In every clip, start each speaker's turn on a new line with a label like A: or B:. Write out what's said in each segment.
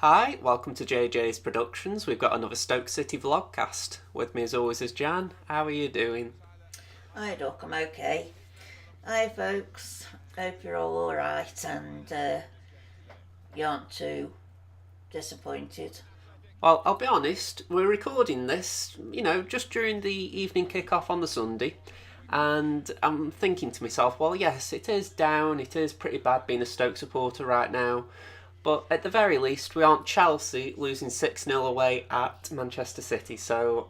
A: Hi, welcome to JJ's Productions. We've got another Stoke City vlogcast. With me as always is Jan. How are you doing?
B: Hi Doc, I'm okay. Hi folks, hope you're all alright and you aren't too disappointed.
A: Well, I'll be honest, we're recording this, just during the evening kick-off on the Sunday. And I'm thinking to myself, well, yes, it is down, it is pretty bad being a Stoke supporter right now. But at the very least, we aren't Chelsea losing 6-0 away at Manchester City. So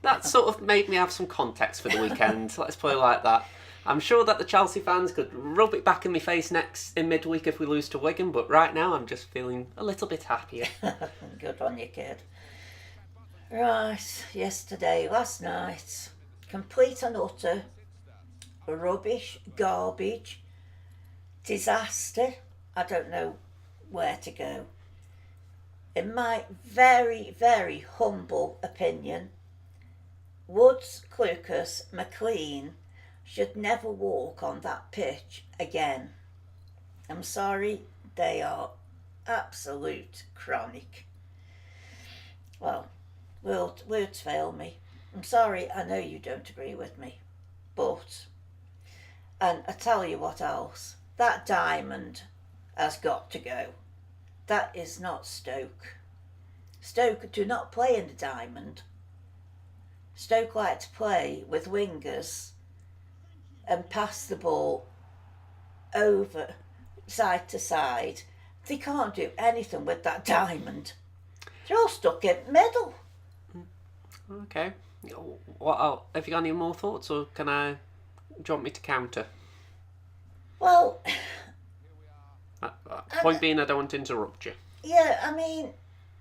A: that sort of made me have some context for the weekend. Let's put it like that. I'm sure that the Chelsea fans could rub it back in my face next in midweek if we lose to Wigan. But right now, I'm just feeling a little bit happier.
B: Good on you, kid. Right, last night, complete and utter rubbish, garbage, disaster. I don't know where to go. In my very, very humble opinion, Woods, Clucas, McLean should never walk on that pitch again. I'm sorry, they are absolute chronic. Well, words fail me. I'm sorry, I know you don't agree with me. But, and I tell you what else, that diamond has got to go. That is not Stoke. Stoke do not play in the diamond. Stoke like to play with wingers and pass the ball over side to side. They can't do anything with that diamond. They're all stuck in the middle.
A: Okay. What have you got any more thoughts, or do you want me to counter?
B: Well,
A: Point being, I don't want to interrupt you.
B: yeah, I mean,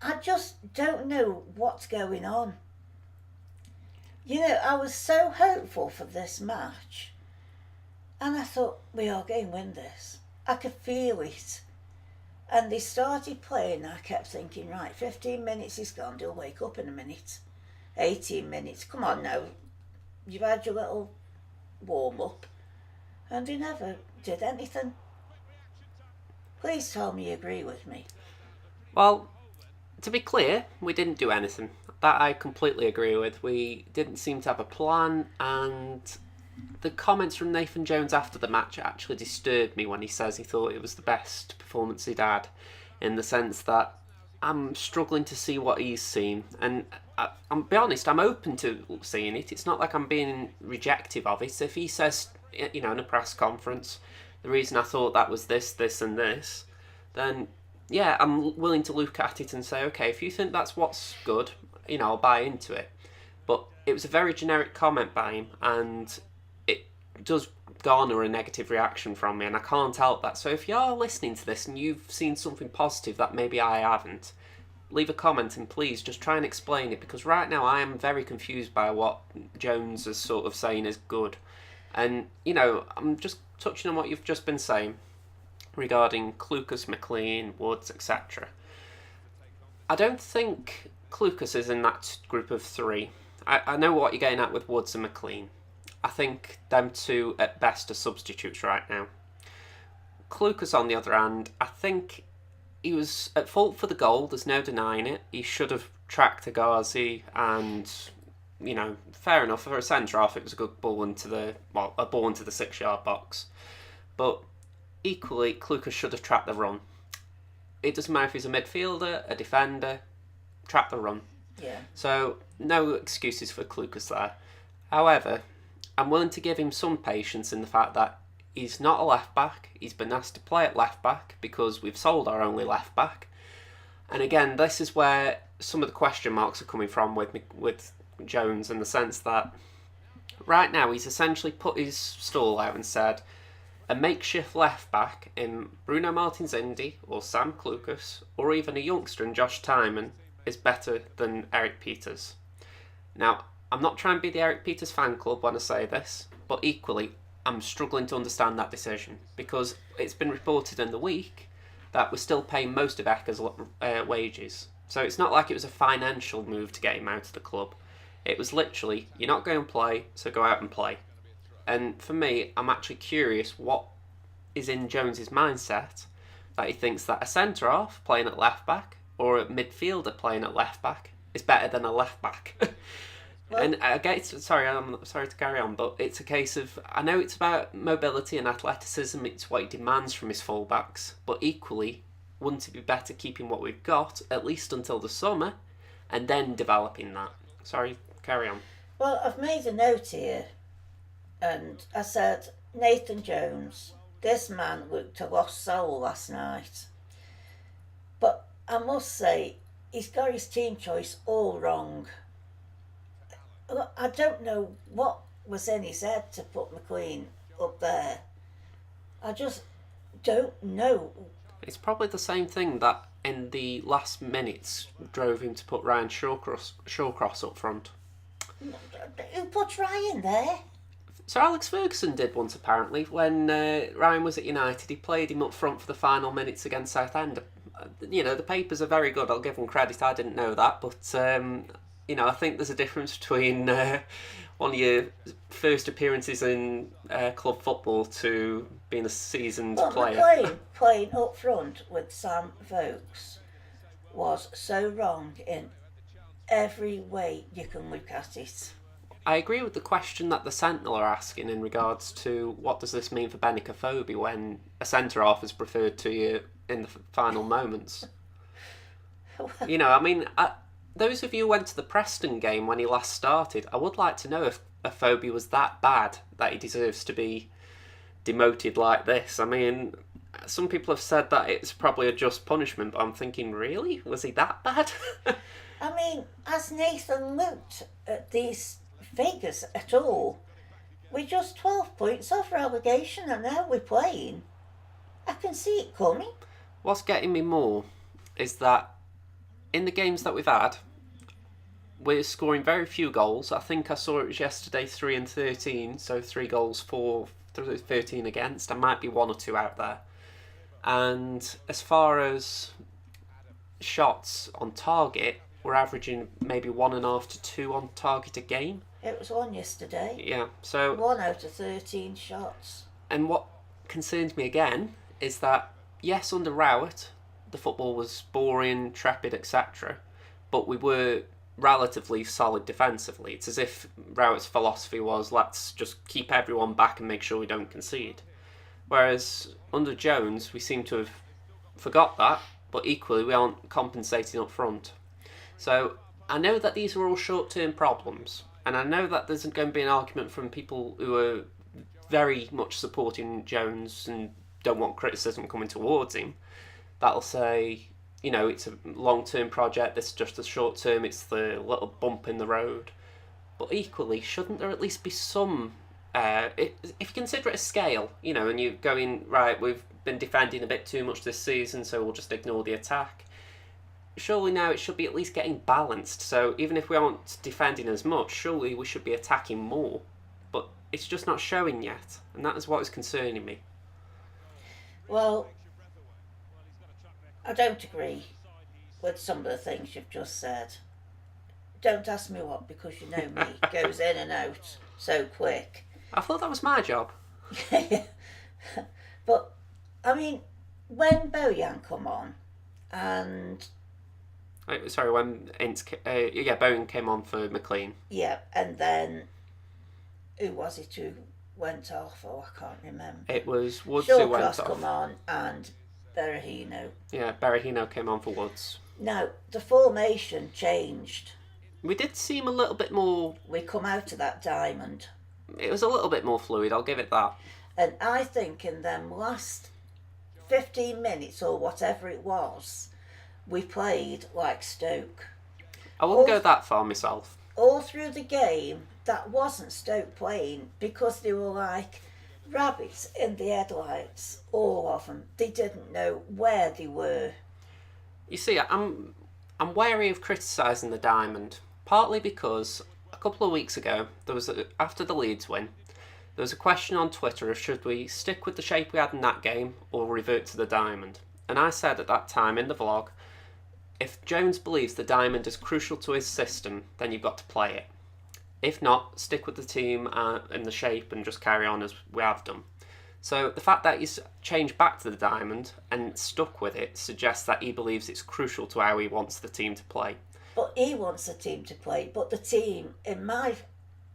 B: I just don't know what's going on. I was so hopeful for this match. And I thought, we are going to win this. I could feel it. And they started playing, and I kept thinking, right, 15 minutes is gone, they'll wake up in a minute. 18 minutes, come on now. You've had your little warm-up. And they never did anything. Please tell me you agree with me.
A: Well, to be clear, we didn't do anything. That I completely agree with. We didn't seem to have a plan, and the comments from Nathan Jones after the match actually disturbed me when he says he thought it was the best performance he'd had, in the sense that I'm struggling to see what he's seen. And I'll be honest, I'm open to seeing it. It's not like I'm being rejective of it. If he says, in a press conference, the reason I thought that was this, this and this, then yeah, I'm willing to look at it and say, okay, if you think that's what's good, I'll buy into it. But it was a very generic comment by him, and it does garner a negative reaction from me, and I can't help that. So if you're listening to this and you've seen something positive that maybe I haven't, leave a comment and please just try and explain it, because right now I am very confused by what Jones is sort of saying is good. And, I'm just touching on what you've just been saying regarding Clucas, McLean, Woods, etc. I don't think Clucas is in that group of three. I know what you're getting at with Woods and McLean. I think them two at best are substitutes right now. Clucas, on the other hand, I think he was at fault for the goal. There's no denying it. He should have tracked Agazi, and fair enough for a centre half. It was a good ball into the a ball into the 6-yard box. But equally, Clucas should have tracked the run. It doesn't matter if he's a midfielder, a defender, track the run.
B: Yeah.
A: So no excuses for Clucas there. However, I'm willing to give him some patience in the fact that he's not a left back. He's been asked to play at left back because we've sold our only left back. And again, this is where some of the question marks are coming from with Jones, in the sense that right now he's essentially put his stall out and said a makeshift left back in Bruno Martins Indy or Sam Clucas, or even a youngster in Josh Tymon, is better than Eric Peters. Now, I'm not trying to be the Eric Peters fan club when I say this, but equally, I'm struggling to understand that decision, because it's been reported in the week that we're still paying most of Eka's wages. So it's not like it was a financial move to get him out of the club. It was literally, you're not going to play, so go out and play. And for me, I'm actually curious what is in Jones's mindset, that he thinks that a centre-half playing at left-back or a midfielder playing at left back is better than a left back.
B: Well,
A: And I guess, sorry, I'm sorry to carry on, but it's a case of, I know it's about mobility and athleticism, it's what he demands from his fullbacks, but equally, wouldn't it be better keeping what we've got, at least until the summer, and then developing that? Sorry, carry on.
B: well, I've made a note here, and I said, Nathan Jones, this man looked a lost soul last night. But I must say, he's got his team choice all wrong. I don't know what was in his head to put McLean up there. I just don't know.
A: It's probably the same thing that in the last minutes drove him to put Ryan Shawcross up front.
B: Who put Ryan there?
A: Sir Alex Ferguson did once, apparently, when Ryan was at United. He played him up front for the final minutes against Southend. You know, the papers are very good, I'll give them credit. I didn't know that, but you know, I think there's a difference between one of your first appearances in club football to being a seasoned player.
B: McLean playing up front with Sam Vokes was so wrong in every way you can look at it.
A: I agree with the question that the Sentinel are asking in regards to what does this mean for Benicophobia when a centre-half is preferred to you in the final moments. You know, I mean, those of you who went to the Preston game when he last started, I would like to know if Aphobia was that bad that he deserves to be demoted like this. I mean, some people have said that it's probably a just punishment, but I'm thinking, really? Was he that bad?
B: I mean, has Nathan looked at these figures at all? We're just 12 points off relegation and now we're playing. I can see it coming.
A: What's getting me more is that in the games that we've had, we're scoring very few goals. I think I saw it was yesterday 3 and 13, so 3 goals for 13 against. There might be 1 or 2 out there. And as far as shots on target, we're averaging maybe 1.5 to 2 on target a game.
B: It was 1 yesterday.
A: Yeah, so
B: 1 out of 13 shots.
A: And what concerns me again is that, yes, under Rowett, the football was boring, trepid, etc., but we were relatively solid defensively. It's as if Rowett's philosophy was, let's just keep everyone back and make sure we don't concede. Whereas under Jones, we seem to have forgot that, but equally we aren't compensating up front. So I know that these are all short-term problems, and I know that there's going to be an argument from people who are very much supporting Jones and don't want criticism coming towards him. That'll say, you know, it's a long-term project, this is just a short-term, it's the little bump in the road. But equally, shouldn't there at least be some, if you consider it a scale, you know, and you're going, right, we've been defending a bit too much this season, so we'll just ignore the attack. Surely now it should be at least getting balanced, so even if we aren't defending as much, surely we should be attacking more. But it's just not showing yet, and that is what is concerning me.
B: Well, I don't agree with some of the things you've just said. Don't ask me what, because you know me, it goes in and out so quick.
A: I thought that was my job.
B: But, I mean, when Bojan come on, and...
A: Sorry, when Bowen came on for McLean.
B: Yeah, and then, who was it who went off? Oh, I can't remember.
A: It was Woods who went off.
B: Shawcross come on, and Berahino.
A: Yeah, Berahino came on for Woods.
B: Now, the formation changed.
A: We did seem a little bit more...
B: We come out of that diamond.
A: It was a little bit more fluid, I'll give it that.
B: And I think in them last 15 minutes or whatever it was, we played like Stoke.
A: I wouldn't go that far myself.
B: All through the game, that wasn't Stoke playing, because they were like rabbits in the headlights, all of them. They didn't know where they were.
A: You see, I'm wary of criticising the diamond, partly because a couple of weeks ago, after the Leeds win, there was a question on Twitter of should we stick with the shape we had in that game or revert to the diamond. And I said at that time in the vlog, if Jones believes the diamond is crucial to his system, then you've got to play it. If not, stick with the team in the shape and just carry on as we have done. So the fact that he's changed back to the diamond and stuck with it suggests that he believes it's crucial to how he wants the team to play.
B: But he wants the team to play, but the team, in my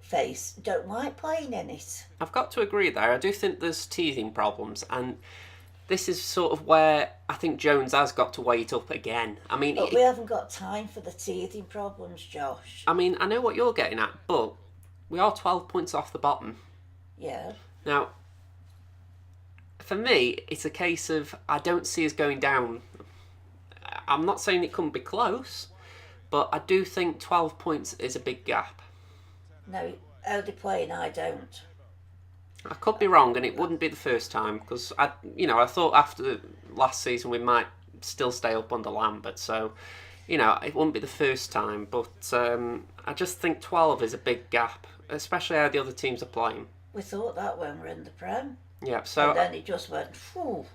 B: face, don't like playing in it.
A: I've got to agree there. I do think there's teething problems, and this is sort of where I think Jones has got to wait up again. I mean,
B: But we haven't got time for the teething problems, Josh.
A: I mean, I know what you're getting at, but we are 12 points off the bottom.
B: Yeah.
A: Now, for me, it's a case of I don't see us going down. I'm not saying it couldn't be close, but I do think 12 points is a big gap.
B: No, how they playing, I don't.
A: I could be wrong, and it wouldn't be the first time, because I thought after last season we might still stay up under Lambert, so it wouldn't be the first time. But I just think 12 is a big gap, especially how the other teams are playing.
B: We thought that when we were in the Prem.
A: Yeah, so
B: And then it just went, phew,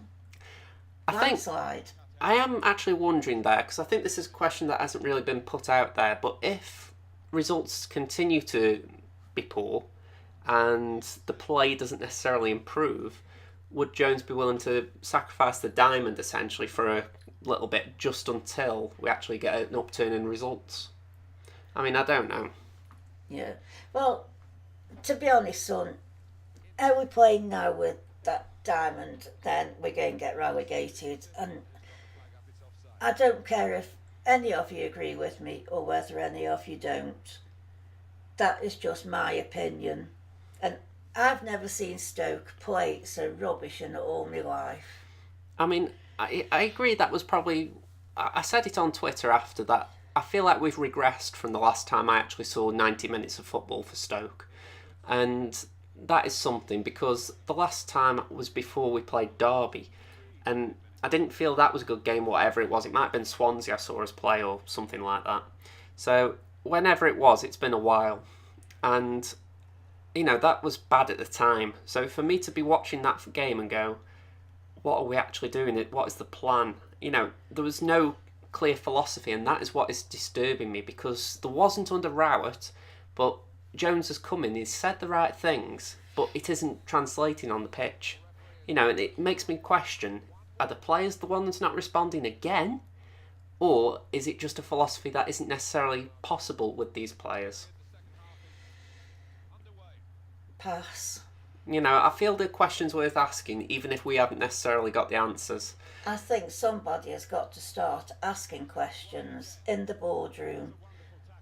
B: landslide.
A: I am actually wondering there, because I think this is a question that hasn't really been put out there, but if results continue to be poor and the play doesn't necessarily improve, would Jones be willing to sacrifice the diamond essentially for a little bit just until we actually get an upturn in results? I mean, I don't know.
B: Yeah. Well, to be honest, son, how we playing now with that diamond, then we're going to get relegated. And I don't care if any of you agree with me or whether any of you don't. That is just my opinion. And I've never seen Stoke play so rubbish in all my life.
A: I mean, I agree that was probably... I said it on Twitter after that. I feel like we've regressed from the last time I actually saw 90 minutes of football for Stoke. And that is something, because the last time was before we played Derby, and I didn't feel that was a good game, whatever it was. It might have been Swansea I saw us play or something like that. So whenever it was, it's been a while. And, that was bad at the time. So for me to be watching that game and go, what are we actually doing? What is the plan? There was no clear philosophy, and that is what is disturbing me, because there wasn't under Rowett, but Jones has come in, he's said the right things, but it isn't translating on the pitch. And it makes me question, are the players the ones not responding again? Or is it just a philosophy that isn't necessarily possible with these players?
B: Pass.
A: I feel the question's worth asking, even if we haven't necessarily got the answers.
B: I think somebody has got to start asking questions in the boardroom,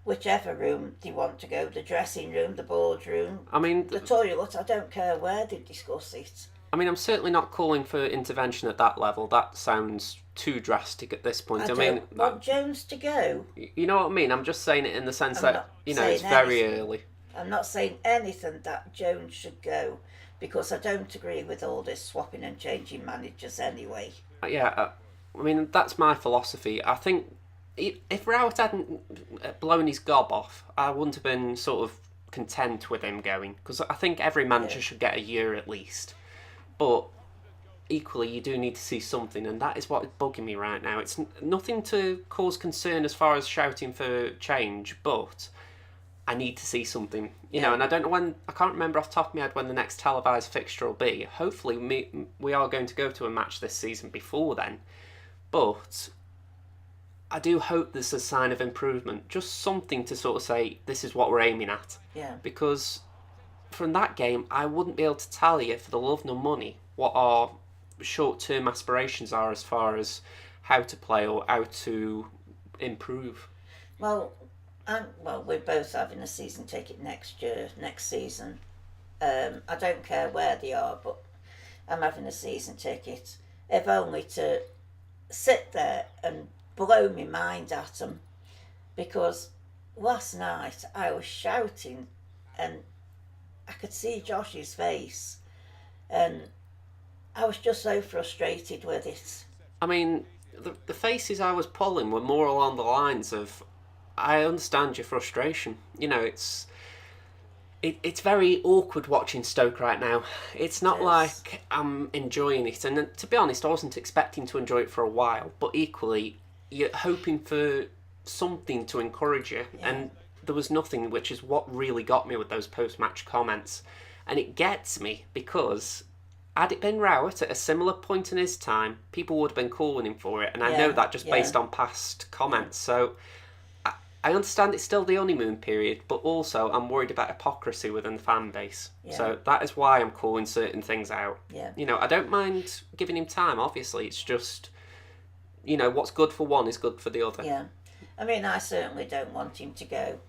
B: whichever room they want to go, the dressing room, the boardroom,
A: I mean,
B: the toilet, I don't care where they discuss it.
A: I mean, I'm certainly not calling for intervention at that level. That sounds too drastic at this point.
B: I don't want Jones to go.
A: You know what I mean? I'm just saying it in the sense
B: I'm
A: that,
B: not saying
A: it's very
B: anything.
A: early.
B: I'm not saying anything that Jones should go, because I don't agree with all this swapping and changing managers anyway.
A: Yeah, I mean, that's my philosophy. I think if Rowett hadn't blown his gob off, I wouldn't have been sort of content with him going, because I think every manager should get a year at least. But equally, you do need to see something, and that is what is bugging me right now. It's nothing to cause concern as far as shouting for change, but I need to see something, and I don't know when. I can't remember off the top of my head when the next televised fixture will be. Hopefully, we are going to go to a match this season before then, but I do hope there's a sign of improvement, just something to sort of say this is what we're aiming at.
B: Yeah.
A: Because from that game, I wouldn't be able to tell you for the love nor money what our short-term aspirations are as far as how to play or how to improve.
B: Well, we're both having a season ticket next season. I don't care where they are, but I'm having a season ticket. If only to sit there and blow my mind at them, because last night I was shouting and I could see Josh's face, and I was just so frustrated with it.
A: I mean, the faces I was pulling were more along the lines of, I understand your frustration. It's very awkward watching Stoke right now. It's not like I'm enjoying it. And to be honest, I wasn't expecting to enjoy it for a while. But equally, you're hoping for something to encourage you. Yeah. And there was nothing, which is what really got me with those post-match comments. And it gets me because had it been Rowett at a similar point in his time, people would have been calling him for it, and I know that just based on past comments. So I understand it's still the honeymoon period, but also I'm worried about hypocrisy within the fan base. So that is why I'm calling certain things out. I don't mind giving him time, obviously. It's just, what's good for one is good for the other.
B: Yeah. I mean, I certainly don't want him to go.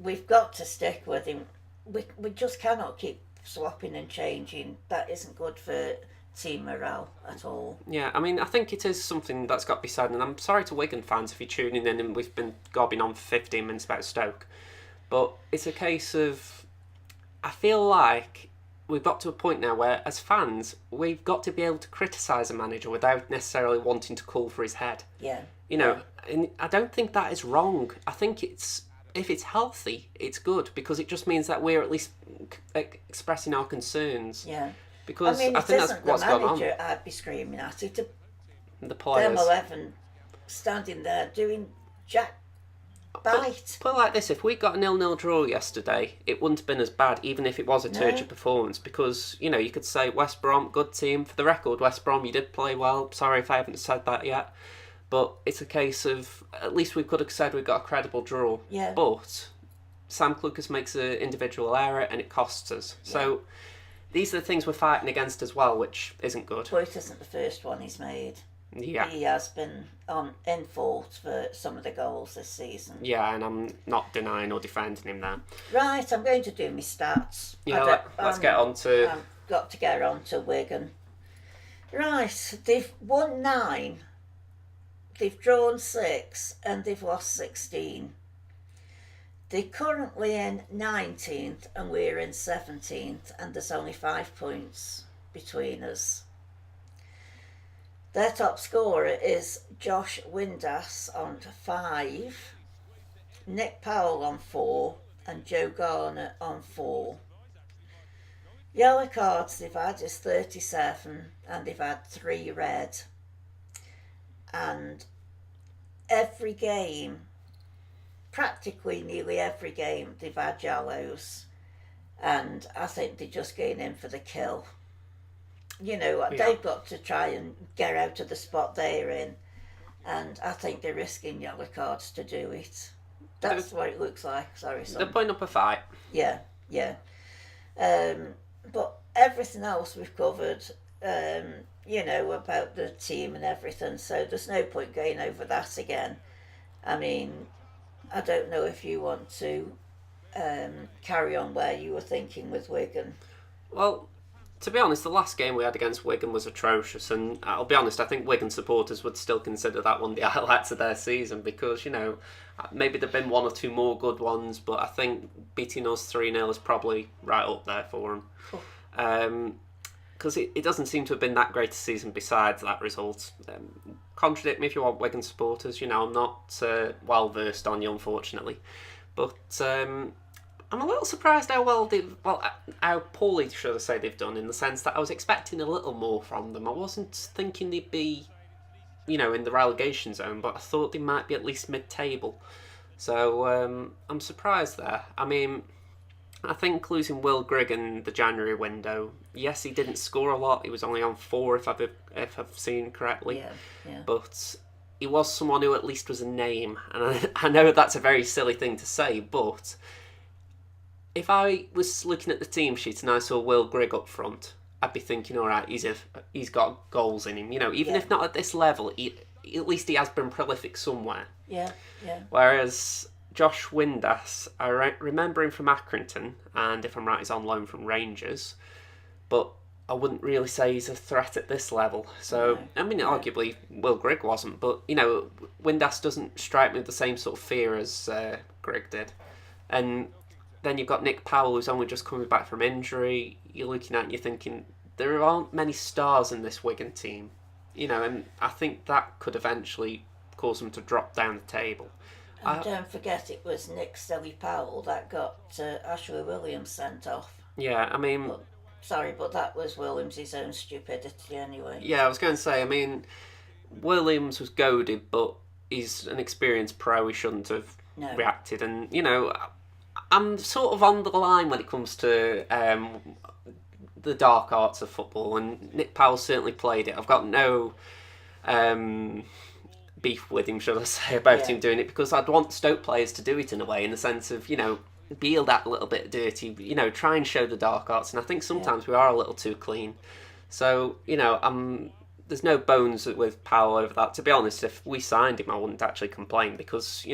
B: We've got to stick with him. We just cannot keep swapping and changing. That isn't good for team morale at all.
A: Yeah, I mean, I think it is something that's got to be said, and I'm sorry to Wigan fans if you're tuning in and we've been gobbing on for 15 minutes about Stoke, but it's a case of, I feel like we've got to a point now where, as fans, we've got to be able to criticise a manager without necessarily wanting to call for his head.
B: Yeah.
A: And I don't think that is wrong. I think if it's healthy, it's good, because it just means that we're at least expressing our concerns.
B: Yeah.
A: Because
B: I mean,
A: I think that's what's gone on.
B: I'd be screaming at it.
A: The players.
B: Them 11 standing there doing jack bite.
A: Put it like this, if we got a 0-0 draw yesterday, it wouldn't have been as bad, even if it was a turgid performance, because, you could say West Brom, good team. For the record, West Brom, you did play well. Sorry if I haven't said that yet. But it's a case of, at least we could have said we got a credible draw.
B: Yeah.
A: But Sam Clucas makes an individual error and it costs us. Yeah. So these are the things we're fighting against as well, which isn't good.
B: Well, it isn't the first one he's made.
A: Yeah.
B: He has been in fault for some of the goals this season.
A: Yeah, and I'm not denying or defending him there.
B: Right, I'm going to do my stats.
A: Yeah, let's get on to...
B: I've got to get on to Wigan. Right, they've won 9, they've drawn 6, and they've lost 16. They're currently in 19th and we're in 17th, and there's only 5 points between us. Their top scorer is Josh Windass on 5, Nick Powell on 4, and Joe Garner on 4. Yellow cards they've had is 37, and they've had 3 red. And every game, practically nearly every game, they've had yellows, and I think they're just going in for the kill. They've got to try and get out of the spot they're in, and I think they're risking yellow cards to do it. That's what it looks like. Sorry, son.
A: They're putting up a fight.
B: Yeah. But everything else we've covered, about the team and everything, so there's no point going over that again. I mean, I don't know if you want to carry on where you were thinking with Wigan.
A: Well, to be honest, the last game we had against Wigan was atrocious, and I'll be honest, I think Wigan supporters would still consider that one the highlights of their season, because, maybe there've been 1 or 2 more good ones, but I think beating us 3-0 is probably right up there for them. Because it doesn't seem to have been that great a season besides that result. Contradict me if you want, Wigan supporters. I'm not well versed on you, unfortunately. But I'm a little surprised how poorly, should I say, they've done, in the sense that I was expecting a little more from them. I wasn't thinking they'd be, in the relegation zone, but I thought they might be at least mid-table. So I'm surprised there. I mean, I think losing Will Grigg in the January window, yes, he didn't score a lot. He was only on 4, if I've seen correctly.
B: Yeah.
A: But he was someone who at least was a name. And I know that's a very silly thing to say, but if I was looking at the team sheet and I saw Will Grigg up front, I'd be thinking, all right, he's got goals in him. Even if not at this level, at least he has been prolific somewhere.
B: Yeah.
A: Whereas Josh Windass, I remember him from Accrington, and if I'm right, he's on loan from Rangers. But I wouldn't really say he's a threat at this level. So, I mean, arguably, Will Grigg wasn't. But, Windass doesn't strike me with the same sort of fear as Grigg did. And then you've got Nick Powell, who's only just coming back from injury. You're looking at it and you're thinking, there aren't many stars in this Wigan team. And I think that could eventually cause them to drop down the table.
B: And don't forget, it was Nick Stelly Powell that got Ashley Williams sent off.
A: Yeah, I mean...
B: But that was Williams' own stupidity anyway.
A: Yeah, I was going to say, I mean, Williams was goaded, but he's an experienced pro. He shouldn't have reacted. And, I'm sort of on the line when it comes to the dark arts of football, and Nick Powell certainly played it. I've got no beef with him, should I say, about him doing it, because I'd want Stoke players to do it in a way, in the sense of, be that little bit dirty, try and show the dark arts. And I think sometimes we are a little too clean. So, there's no bones with Powell over that. To be honest, if we signed him, I wouldn't actually complain, because,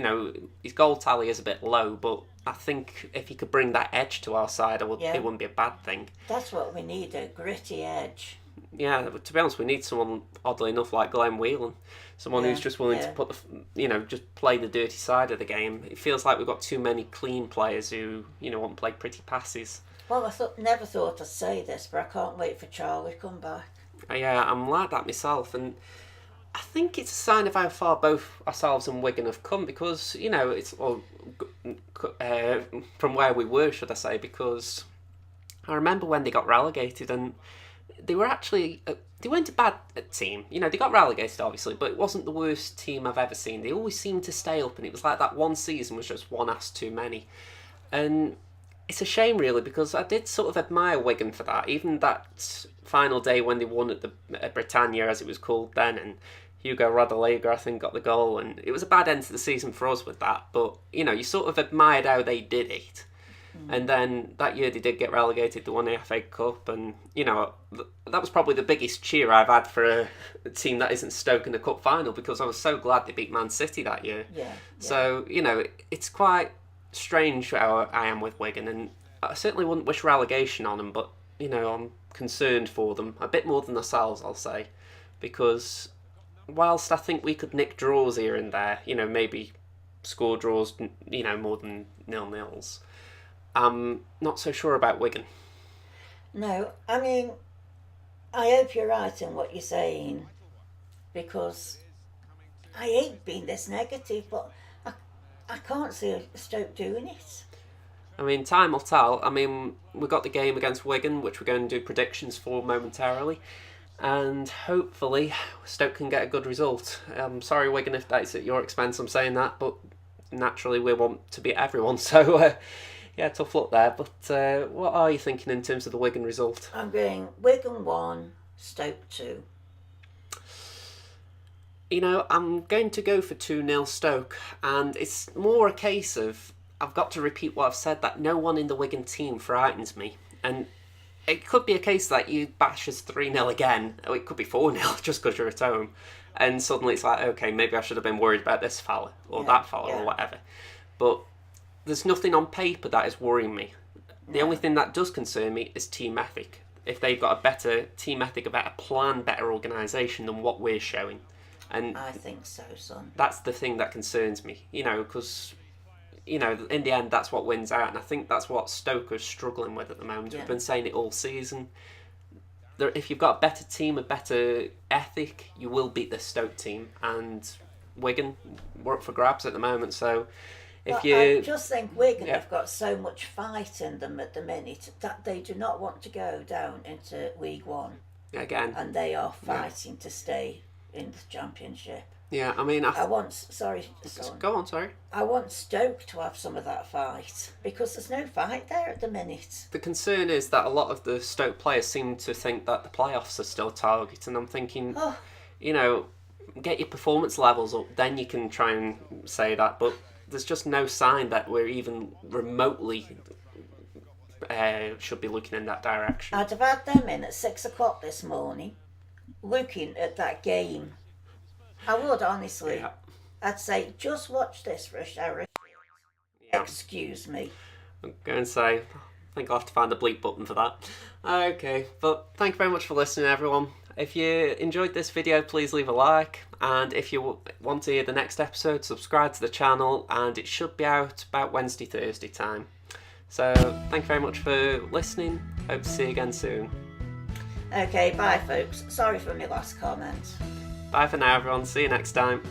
A: his goal tally is a bit low, but I think if he could bring that edge to our side, it wouldn't be a bad thing.
B: That's what we need, a gritty edge.
A: Yeah, to be honest, we need someone, oddly enough, like Glenn Whelan. Someone who's just willing to put just play the dirty side of the game. It feels like we've got too many clean players who, want to play pretty passes.
B: Well, I never thought I'd say this, but I can't wait for Charlie to come back.
A: Yeah, I'm like that myself, and I think it's a sign of how far both ourselves and Wigan have come, because, it's from where we were, should I say, because I remember when they got relegated, and they were actually, they weren't a bad team. They got relegated, obviously, but it wasn't the worst team I've ever seen. They always seemed to stay up, and it was like that one season was just one ass too many. And it's a shame, really, because I did sort of admire Wigan for that. Even that final day when they won at the Britannia, as it was called then, and Hugo Rodallega, I think, got the goal, and it was a bad end to the season for us with that. But, you sort of admired how they did it. And then that year they did get relegated, they won the FA Cup, and, that was probably the biggest cheer I've had for a team that isn't Stoke in the Cup final, because I was so glad they beat Man City that year.
B: Yeah.
A: So, it's quite strange how I am with Wigan, and I certainly wouldn't wish relegation on them, but, I'm concerned for them, a bit more than ourselves, I'll say, because whilst I think we could nick draws here and there, maybe score draws, more than 0-0s, I'm not so sure about Wigan.
B: No, I mean, I hope you're right in what you're saying, because I hate being this negative, but I can't see Stoke doing it.
A: I mean, time will tell. I mean, we've got the game against Wigan, which we're going to do predictions for momentarily, and hopefully Stoke can get a good result. I'm sorry, Wigan, if that's at your expense, I'm saying that, but naturally we want to beat everyone, so... yeah, tough luck there, but what are you thinking in terms of the Wigan result?
B: I'm going Wigan 1, Stoke 2.
A: I'm going to go for 2-0 Stoke, and it's more a case of, I've got to repeat what I've said, that no one in the Wigan team frightens me. And it could be a case that you bash us 3-0 again, or it could be 4-0 just because you're at home, and suddenly it's like, okay, maybe I should have been worried about this fella, or that fella, or whatever. But there's nothing on paper that is worrying me. The only thing that does concern me is team ethic. If they've got a better team ethic, a better plan, better organisation than what we're showing. And
B: I think so, son.
A: That's the thing that concerns me, because, in the end, that's what wins out. And I think that's what Stoke are struggling with at the moment. We've been saying it all season. If you've got a better team, a better ethic, you will beat the Stoke team. And Wigan, we're up for grabs at the moment, so...
B: I just think Wigan have got so much fight in them at the minute that they do not want to go down into League One.
A: Again.
B: And they are fighting to stay in the Championship.
A: Yeah, I mean...
B: Sorry, son.
A: Go on, sorry.
B: I want Stoke to have some of that fight, because there's no fight there at the minute.
A: The concern is that a lot of the Stoke players seem to think that the playoffs are still target, and I'm thinking, get your performance levels up, then you can try and say that, but... there's just no sign that we're even remotely should be looking in that direction.
B: I'd have had them in at 6 o'clock this morning, looking at that game. I would, honestly.
A: Yeah.
B: I'd say, just watch this for a shower. Yeah. Excuse me.
A: I'm going to say, I think I'll have to find the bleep button for that. Okay, but thank you very much for listening, everyone. If you enjoyed this video, please leave a like, and if you want to hear the next episode, subscribe to the channel, and it should be out about Wednesday, Thursday time. So, thank you very much for listening. Hope to see you again soon.
B: Okay, bye folks. Sorry for my last comment.
A: Bye for now, everyone. See you next time.